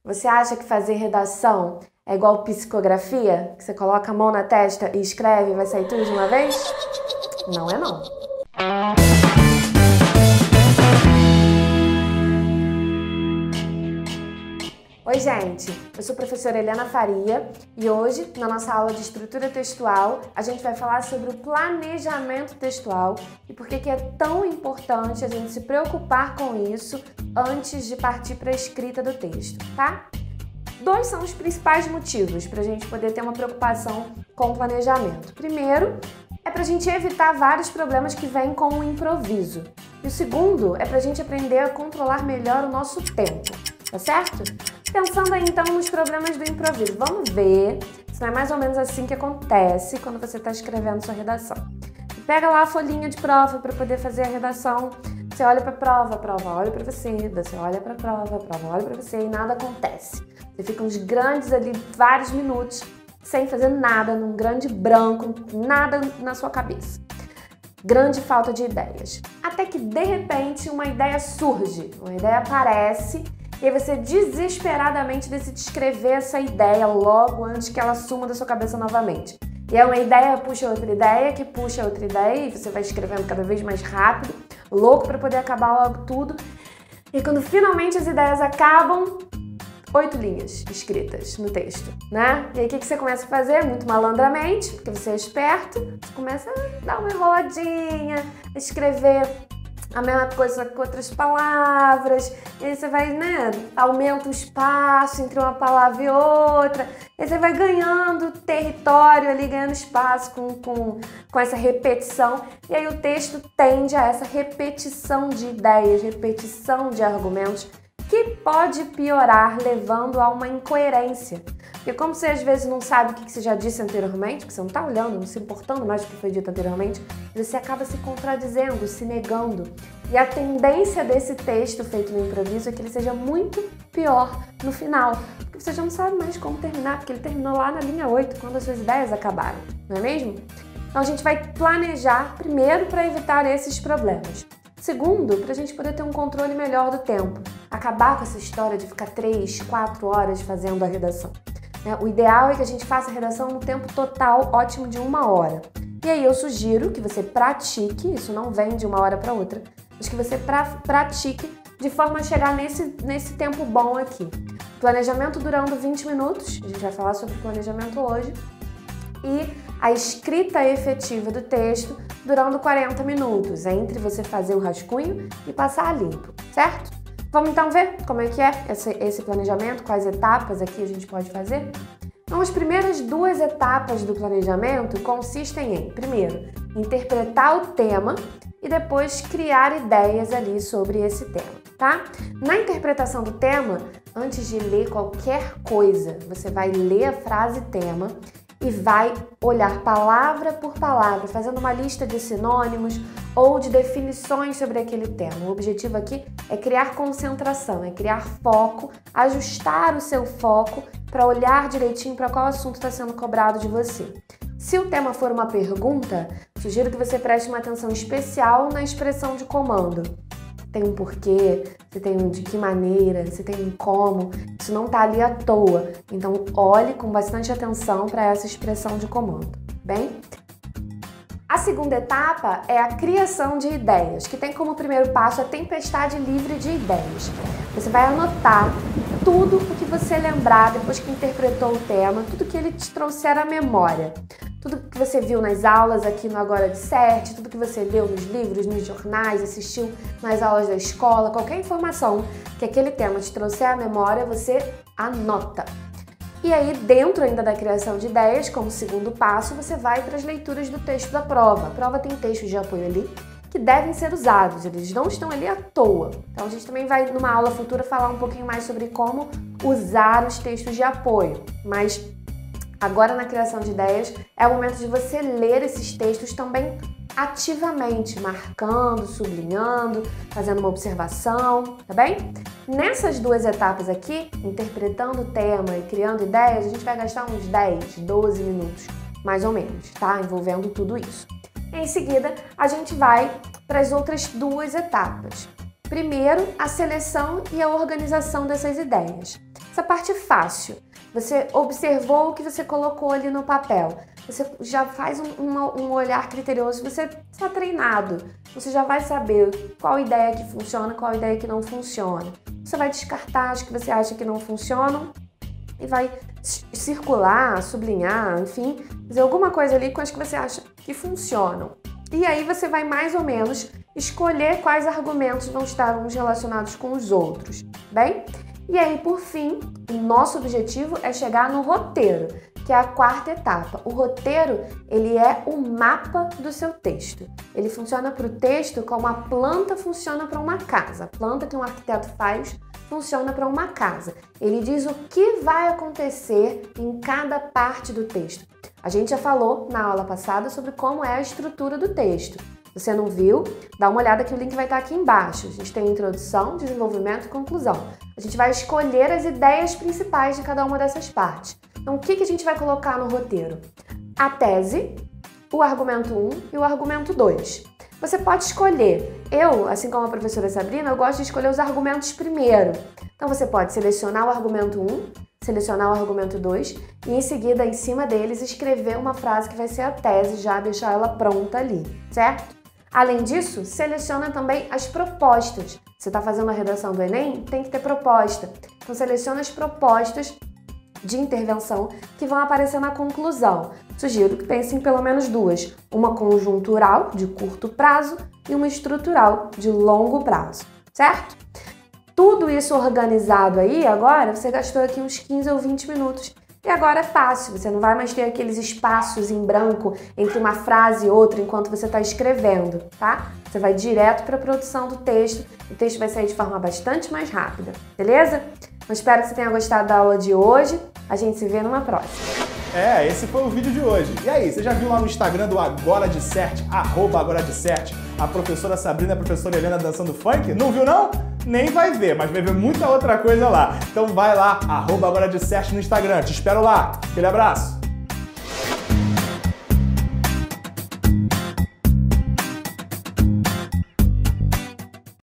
Você acha que fazer redação é igual psicografia? Que você coloca a mão na testa e escreve e vai sair tudo de uma vez? Não é não. Oi gente, eu sou a professora Helena Faria e hoje, na nossa aula de estrutura textual, a gente vai falar sobre o planejamento textual e por que é tão importante a gente se preocupar com isso antes de partir para a escrita do texto, tá? Dois são os principais motivos para a gente poder ter uma preocupação com o planejamento. Primeiro, é para a gente evitar vários problemas que vêm com o improviso. E o segundo é para a gente aprender a controlar melhor o nosso tempo, tá certo? Pensando aí então nos problemas do improviso, vamos ver se não é mais ou menos assim que acontece quando você está escrevendo sua redação. Você pega lá a folhinha de prova para poder fazer a redação, você olha para a prova olha para você, você olha para a prova olha para você e nada acontece. Você fica uns grandes ali, vários minutos, sem fazer nada, num grande branco, nada na sua cabeça. Grande falta de ideias. Até que de repente uma ideia surge, uma ideia aparece. E aí você desesperadamente decide escrever essa ideia logo antes que ela suma da sua cabeça novamente. E é uma ideia puxa outra ideia, que puxa outra ideia, e você vai escrevendo cada vez mais rápido, louco para poder acabar logo tudo. E quando finalmente as ideias acabam, 8 linhas escritas no texto, né? E aí o que você começa a fazer? Muito malandramente, porque você é esperto, você começa a dar uma enroladinha, a escrever a mesma coisa com outras palavras, e aí você vai, né, aumenta o espaço entre uma palavra e outra, e aí você vai ganhando território ali, ganhando espaço com essa repetição, e aí o texto tende a essa repetição de ideias, repetição de argumentos, que pode piorar levando a uma incoerência. Porque como você às vezes não sabe o que você já disse anteriormente, que você não está olhando, não se importando mais do que foi dito anteriormente, você acaba se contradizendo, se negando. E a tendência desse texto feito no improviso é que ele seja muito pior no final, porque você já não sabe mais como terminar, porque ele terminou lá na linha 8, quando as suas ideias acabaram, não é mesmo? Então a gente vai planejar primeiro para evitar esses problemas. Segundo, para a gente poder ter um controle melhor do tempo. Acabar com essa história de ficar 3, 4 horas fazendo a redação. O ideal é que a gente faça a redação no tempo total ótimo de 1 hora. E aí eu sugiro que você pratique, isso não vem de uma hora para outra, mas que você pratique de forma a chegar nesse tempo bom aqui. Planejamento durando 20 minutos, a gente vai falar sobre planejamento hoje, e a escrita efetiva do texto durando 40 minutos, entre você fazer o rascunho e passar a limpo, certo? Vamos então ver como é que é esse planejamento, quais etapas aqui a gente pode fazer? Então, as primeiras 2 etapas do planejamento consistem em, primeiro, interpretar o tema e depois criar ideias ali sobre esse tema, tá? Na interpretação do tema, antes de ler qualquer coisa, você vai ler a frase tema e vai olhar palavra por palavra, fazendo uma lista de sinônimos ou de definições sobre aquele tema. O objetivo aqui é criar concentração, é criar foco, ajustar o seu foco para olhar direitinho para qual assunto está sendo cobrado de você. Se o tema for uma pergunta, sugiro que você preste uma atenção especial na expressão de comando. Tem um porquê, você tem um de que maneira, você tem um como, isso não está ali à toa. Então, olhe com bastante atenção para essa expressão de comando, bem? A segunda etapa é a criação de ideias, que tem como primeiro passo a tempestade livre de ideias. Você vai anotar tudo o que você lembrar depois que interpretou o tema, tudo que ele te trouxer à memória. Tudo que você viu nas aulas aqui no Agora de 7, tudo que você leu nos livros, nos jornais, assistiu nas aulas da escola, qualquer informação que aquele tema te trouxer à memória, você anota. E aí, dentro ainda da criação de ideias, como segundo passo, você vai para as leituras do texto da prova. A prova tem textos de apoio ali que devem ser usados, eles não estão ali à toa. Então a gente também vai, numa aula futura, falar um pouquinho mais sobre como usar os textos de apoio, mas agora, na criação de ideias, é o momento de você ler esses textos também ativamente, marcando, sublinhando, fazendo uma observação, tá bem? Nessas 2 etapas aqui, interpretando o tema e criando ideias, a gente vai gastar uns 10, 12 minutos, mais ou menos, tá? Envolvendo tudo isso. Em seguida, a gente vai para as outras 2 etapas. Primeiro, a seleção e a organização dessas ideias. Essa parte é fácil. Você observou o que você colocou ali no papel. Você já faz um olhar criterioso, você está treinado. Você já vai saber qual ideia que funciona, qual ideia que não funciona. Você vai descartar as que você acha que não funcionam e vai circular, sublinhar, enfim, fazer alguma coisa ali com as que você acha que funcionam. E aí você vai mais ou menos escolher quais argumentos vão estar uns relacionados com os outros, bem? E aí, por fim, o nosso objetivo é chegar no roteiro, que é a quarta etapa. O roteiro, ele é o mapa do seu texto. Ele funciona para o texto como a planta funciona para uma casa. A planta que um arquiteto faz funciona para uma casa. Ele diz o que vai acontecer em cada parte do texto. A gente já falou na aula passada sobre como é a estrutura do texto. Se você não viu, dá uma olhada que o link vai estar aqui embaixo. A gente tem introdução, desenvolvimento e conclusão. A gente vai escolher as ideias principais de cada uma dessas partes. Então, o que a gente vai colocar no roteiro? A tese, o argumento 1 e o argumento 2. Você pode escolher. Eu, assim como a professora Sabrina, eu gosto de escolher os argumentos primeiro. Então, você pode selecionar o argumento 1, selecionar o argumento 2 e, em seguida, em cima deles, escrever uma frase que vai ser a tese, já deixar ela pronta ali, certo? Além disso, seleciona também as propostas. Você está fazendo a redação do Enem? Tem que ter proposta. Então, seleciona as propostas de intervenção que vão aparecer na conclusão. Sugiro que pense em pelo menos duas. Uma conjuntural, de curto prazo, e uma estrutural, de longo prazo, certo? Tudo isso organizado aí, agora, você gastou aqui uns 15 ou 20 minutos. E agora é fácil, você não vai mais ter aqueles espaços em branco entre uma frase e outra enquanto você está escrevendo, tá? Você vai direto para a produção do texto, o texto vai sair de forma bastante mais rápida, beleza? Eu espero que você tenha gostado da aula de hoje, a gente se vê numa próxima. Esse foi o vídeo de hoje. E aí, você já viu lá no Instagram do Agora de Cert, @AgoraDeCert, a professora Sabrina e a professora Helena dançando funk? Não viu não? Nem vai ver, mas vai ver muita outra coisa lá. Então vai lá, @AgoraDeCert no Instagram. Te espero lá. Aquele abraço.